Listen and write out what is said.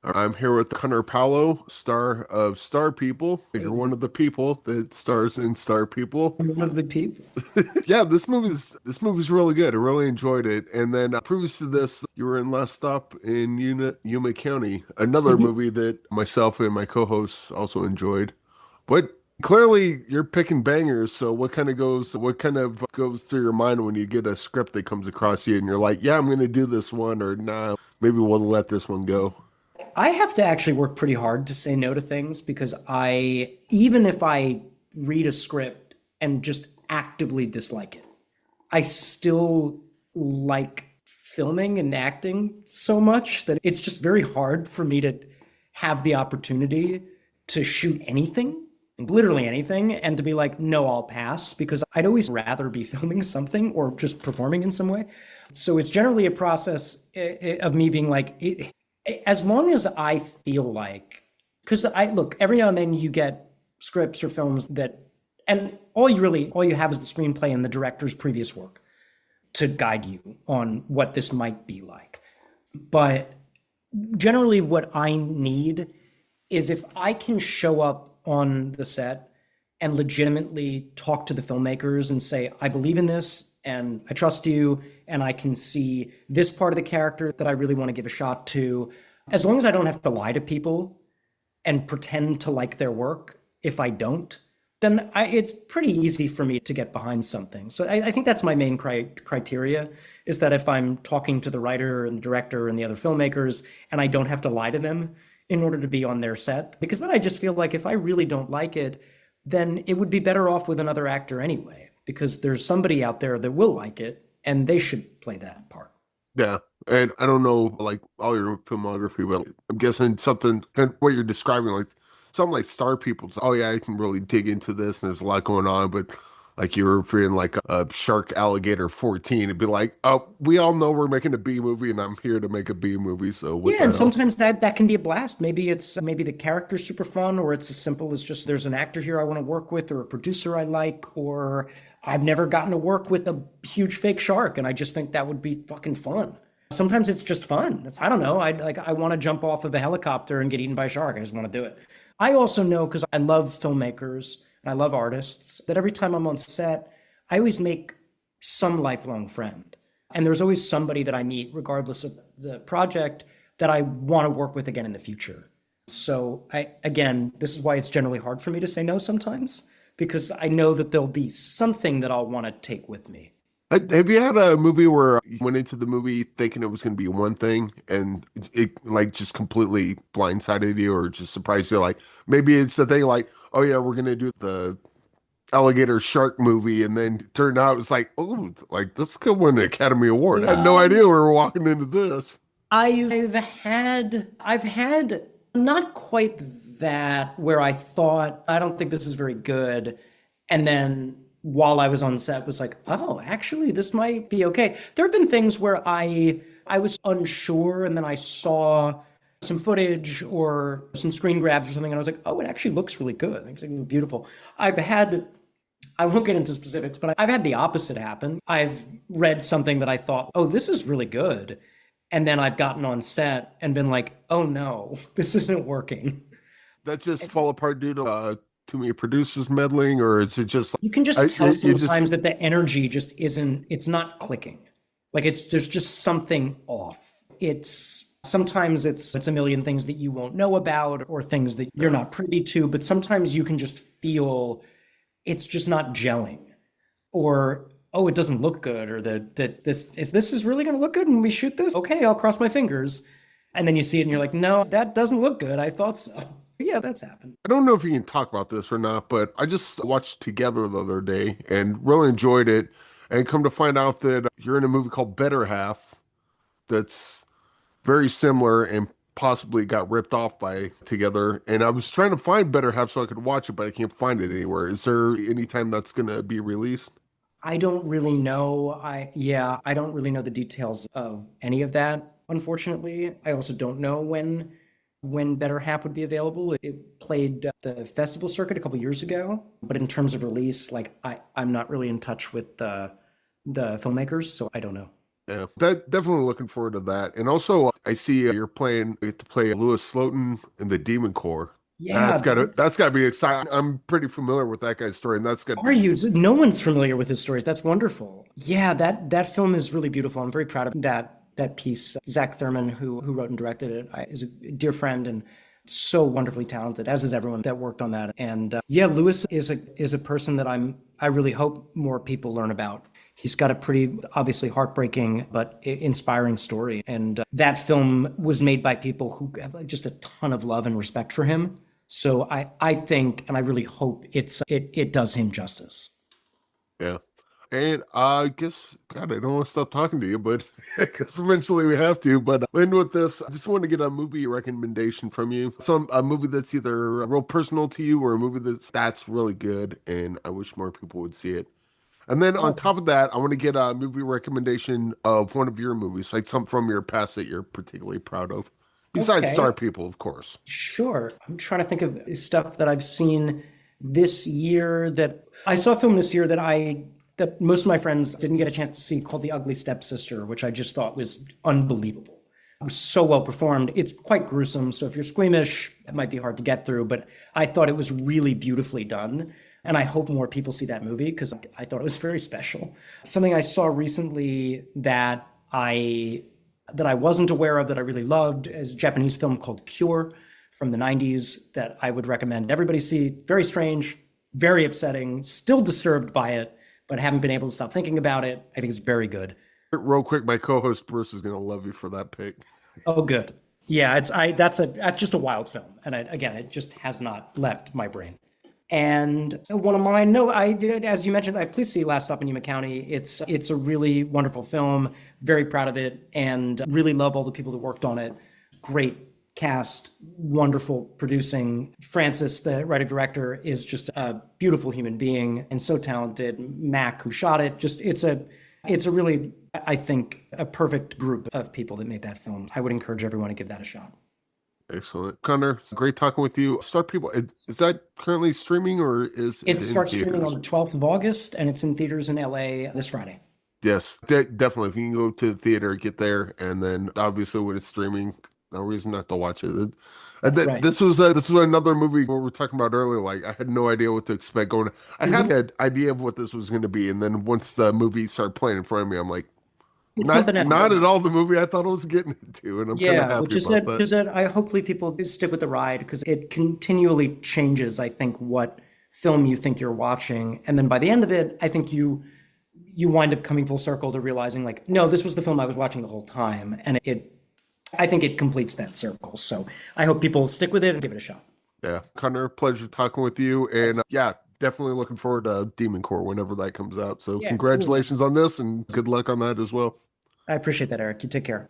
I'm here with Connor Paolo, star of Star People. You're one of the people that stars in Star People. One of the people. Yeah, this movie's really good. I really enjoyed it. And then previous to this, you were in Last Stop in Yuma County, another Mhm. movie that myself and my co-hosts also enjoyed. But clearly, you're picking bangers. So what kind of goes through your mind when you get a script that comes across you and you're like, yeah, I'm going to do this one, or nah, maybe we'll let this one go. I have to actually work pretty hard to say no to things because even if I read a script and just actively dislike it, I still like filming and acting so much that it's just very hard for me to have the opportunity to shoot anything, literally anything, and to be like, no, I'll pass because I'd always rather be filming something or just performing in some way. So it's generally a process of me being like, as long as I feel like, because I look, every now and then you get scripts or films that, and all you have is the screenplay and the director's previous work to guide you on what this might be like. But generally, what I need is if I can show up on the set and legitimately talk to the filmmakers and say, I believe in this and I trust you, and I can see this part of the character that I really want to give a shot to, as long as I don't have to lie to people and pretend to like their work if I don't, then it's pretty easy for me to get behind something. So I think that's my main criteria is that if I'm talking to the writer and the director and the other filmmakers and I don't have to lie to them in order to be on their set, because then I just feel like if I really don't like it, then it would be better off with another actor anyway, because there's somebody out there that will like it and they should play that part. Yeah. And I don't know like all your filmography, but I'm guessing something and what you're describing, like something like Star People's, oh yeah, I can really dig into this and there's a lot going on, but like you were referring like a Shark Alligator 14, it'd be like, oh, we all know we're making a B movie and I'm here to make a B movie, so what Yeah, the and hell? sometimes that can be a blast. Maybe the character's super fun, or it's as simple as just there's an actor here I want to work with, or a producer I like, or I've never gotten to work with a huge fake shark, and I just think that would be fucking fun. Sometimes it's just fun. I don't know. I want to jump off of a helicopter and get eaten by a shark. I just want to do it. I also know because I love filmmakers and I love artists that every time I'm on set, I always make some lifelong friend. And there's always somebody that I meet, regardless of the project, that I want to work with again in the future. So again, this is why it's generally hard for me to say no sometimes, because I know that there'll be something that I'll want to take with me. Have you had a movie where you went into the movie thinking it was going to be one thing and it like just completely blindsided you or just surprised you? Like maybe it's the thing like, oh yeah, we're going to do the alligator shark movie, and then it turned out it's like, oh, like this could win an Academy Award. I had no idea we were walking into this. I've had not quite that where I thought I don't think this is very good, and then while I was on set was like, oh, actually this might be okay. There have been things where I was unsure, and then I saw some footage or some screen grabs or something, and I was like, oh, it actually looks really good. It's like beautiful. I've had I won't get into specifics, but I've had the opposite happen. I've read something that I thought, oh, this is really good. And then I've gotten on set and been like, oh no, this isn't working. That just fall apart due to too many producers meddling, or is it just You can I just tell you just sometimes that the energy just isn't, it's not clicking. Like there's just something off. Sometimes it's a million things that you won't know about or things that you're yeah. not privy to, but sometimes you can just feel it's just not gelling. Or oh, it doesn't look good, or that this is really going to look good when we shoot this. Okay, I'll cross my fingers. And then you see it and you're like, no, that doesn't look good. I thought so. Yeah, that's happened. I don't know if you can talk about this or not, but I just watched Together the other day and really enjoyed it. And come to find out that you're in a movie called Better Half that's very similar and possibly got ripped off by Together. And I was trying to find Better Half so I could watch it, but I can't find it anywhere. Is there any time that's going to be released? I don't really know. I don't really know the details of any of that, unfortunately. I also don't know when Better Half would be available. It played the festival circuit a couple years ago, but in terms of release, like I'm not really in touch with the filmmakers, so I don't know. Yeah, that definitely looking forward to that. And also, I see you're playing you get to play Lewis Slotin in the Demon Corps. Yeah, That's gotta be exciting. I'm pretty familiar with that guy's story, and that's gotta are be you? No one's familiar with his stories. That's wonderful. Yeah, that film is really beautiful. I'm very proud of that piece. Zach Thurman, who wrote and directed it, is a dear friend and so wonderfully talented, as is everyone that worked on that. And yeah, Lewis is a person that I really hope more people learn about. He's got a pretty obviously heartbreaking but inspiring story, and that film was made by people who have just a ton of love and respect for him. So I think and I really hope it does him justice. yeah. And I guess, God, I don't want to stop talking to you, but because eventually we have to. But end with this, I just want to get a movie recommendation from you. A movie that's either real personal to you or a movie that's really good, and I wish more people would see it. And then on Oh, top of that, I want to get a movie recommendation of one of your movies, like some from your past that you're particularly proud of. Besides okay. Star People, of course. Sure. I'm trying to think of stuff that I've seen this year that I saw a film this year that most of my friends didn't get a chance to see called The Ugly Stepsister, which I just thought was unbelievable. It was so well performed. It's quite gruesome, so if you're squeamish, it might be hard to get through, but I thought it was really beautifully done. And I hope more people see that movie because I thought it was very special. Something I saw recently that I wasn't aware of that I really loved is a Japanese film called Cure from the 90s that I would recommend everybody see. Very strange, very upsetting, still disturbed by it, but haven't been able to stop thinking about it. I think it's very good. Real quick, my co-host Bruce is going to love you for that pick. Oh, good. Yeah, that's just a wild film, and again, it just has not left my brain. And one of mine, no, I did, as you mentioned, Please See Last Stop in Yuma County. It's a really wonderful film. Very proud of it, and really love all the people that worked on it. Great cast, wonderful producing. Francis, the writer director, is just a beautiful human being and so talented. Mac, who shot it, just it's a really, I think, a perfect group of people that made that film. I would encourage everyone to give that a shot. Excellent. Connor, great talking with you. Star People, is that currently streaming or is it It in starts streaming on theaters? the 12th of August, and it's in theaters in LA this Friday. Yes, definitely. If you can go to the theater, get there, and then obviously when it's streaming, no reason not to watch it. Right. This was another movie what we were talking about earlier. Like I had no idea what to expect going. I had Mhm. an idea of what this was going to be, and then once the movie started playing in front of me, I'm like, It's something not else. at all the movie I thought I was getting into, and I'm kind of Yeah, happy which is about that, that. just that I hopefully people stick with the ride because it continually changes, I think, what film you think you're watching. And then by the end of it, I think you wind up coming full circle to realizing like, no, this was the film I was watching the whole time. And I think it completes that circle. So I hope people stick with it and give it a shot. Yeah, Connor, pleasure talking with you, and Thanks. yeah, definitely looking forward to Demon Core whenever that comes out. So Yeah, cool. congratulations on this, and good luck on that as well. I appreciate that, Eric. You take care.